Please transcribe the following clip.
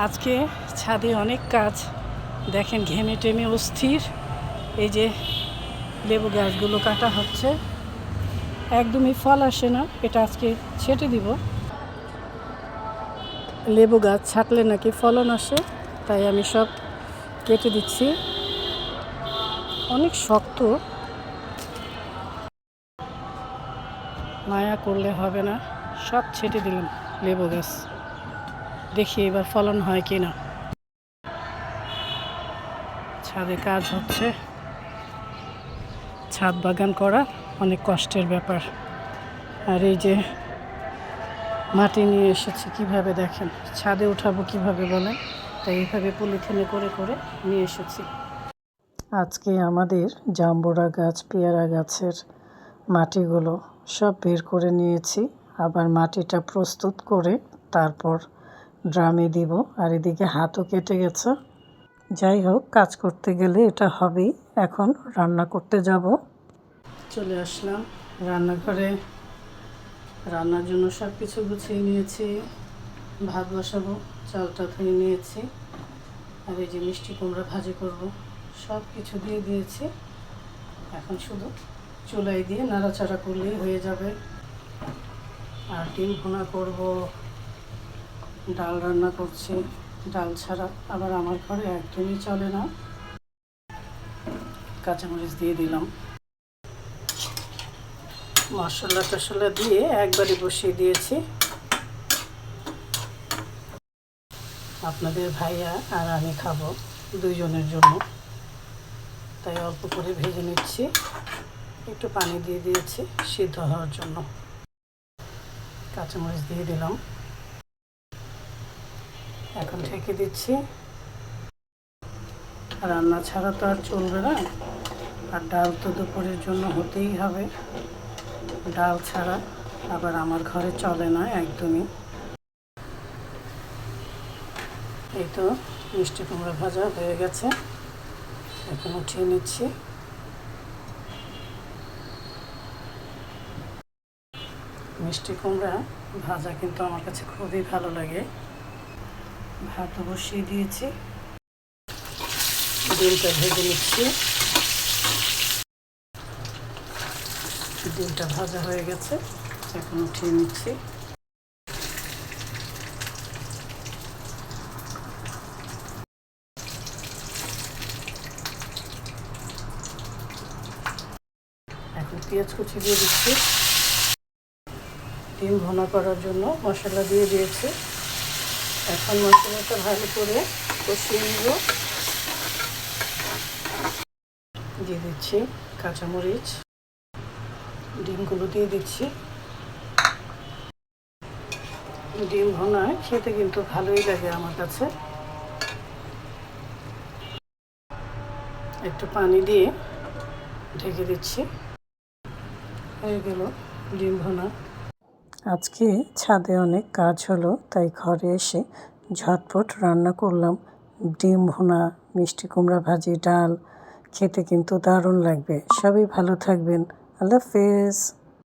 আজকে ছাদে অনেক কাজ, দেখেন ঘেমে টেমে অস্থির। এই যে লেবু গাছগুলো কাটা হচ্ছে, একদমই ফল আসে না, এটা আজকে ছেটে দিব। লেবু গাছ ছাটলে নাকি ফলন আসে, তাই আমি সব কেটে দিচ্ছি। অনেক শক্ত, মায়া করলে হবে না, সব ছেটে দিলাম লেবু গাছ। দেখি এবার ফলন হয় কি না। ছাদে কাজ হচ্ছে, ছাদ বাগান করা অনেক কষ্টের ব্যাপার। আর এই যে মাটি নিয়ে এসেছি, কিভাবে দেখেন, ছাদে উঠাবো কিভাবে বলেন, তাই এইভাবে পলিথিনে করে করে নিয়ে এসেছি। আজকে আমাদের জাম্বুরা গাছ, পেয়ারা গাছের মাটিগুলো সব বের করে নিয়েছি, আবার মাটিটা প্রস্তুত করে তারপর ড্রামে দিব। আর এদিকে হাতও কেটে গেছে। যাই হোক, কাজ করতে গেলে এটা হবেই। এখন রান্না করতে যাব। চলে আসলাম রান্নাঘরে, রান্নার জন্য সব কিছু গুছিয়ে নিয়েছি। ভাত বসাবো, চালটা ধুয়ে নিয়েছি। আর এই যে মিষ্টি কুমড়া ভাজি করব, সব কিছু দিয়ে দিয়েছি। এখন শুধু চুলায় দিয়ে নাড়াচাড়া করলেই হয়ে যাবে। আর ডিম ভুনা করব, ডাল রান্না করছি। ডাল ছাড়া আবার আমার ঘরে একদমই চলে না। কাঁচামরিচ দিয়ে দিলাম, মশলা টশলা দিয়ে একবারে বসিয়ে দিয়েছি। আপনাদের ভাইয়া আর আমি খাবো, দুইজনের জন্য, তাই অল্প করে ভেজে নিচ্ছি। একটু পানি দিয়ে দিয়েছি সিদ্ধ হওয়ার জন্য। কাঁচামরিচ দিয়ে দিলাম, এখন ঢেকে দিচ্ছি। রান্না ছাড়া তো আর চলবে না, আর ডাল তো দুপুরের জন্য হতেই হবে। ডাল ছাড়া আবার আমার ঘরে চলে না একদমই। এই তো মিষ্টি কুমড়া ভাজা হয়ে গেছে, এখন উঠিয়ে নিচ্ছি। মিষ্টি কুমড়া ভাজা কিন্তু আমার কাছে খুবই ভালো লাগে। ভাত বসিয়ে দিয়েছি, ডিমটা ভেজে নিচ্ছি। ডিমটা ভাজা হয়ে গেছে, এখন উঠিয়ে নিচ্ছি। এখন পেঁয়াজ কুচি দিয়ে দিচ্ছি। ডিম ভুনা করার জন্য মশলা দিয়ে দিয়েছি। এখন মশলাটা ভালো করে কষিয়ে নেব। দিয়ে দিচ্ছি কাঁচামরিচ, ডিমগুলো দিয়ে দিচ্ছি। ডিম ভুনা খেতে কিন্তু ভালোই লাগে আমার কাছে। একটু পানি দিয়ে ঢেকে দিচ্ছি, হয়ে গেল ডিম ভুনা। আজকে ছাদে অনেক কাজ হলো, তাই ঘরে এসে ঝটপট রান্না করলাম। ডিম ভুনা, মিষ্টি কুমড়া ভাজি, ডাল। খেতে কিন্তু দারুণ লাগবে। সবাই ভালো থাকবেন। আল্লাহ হাফেজ।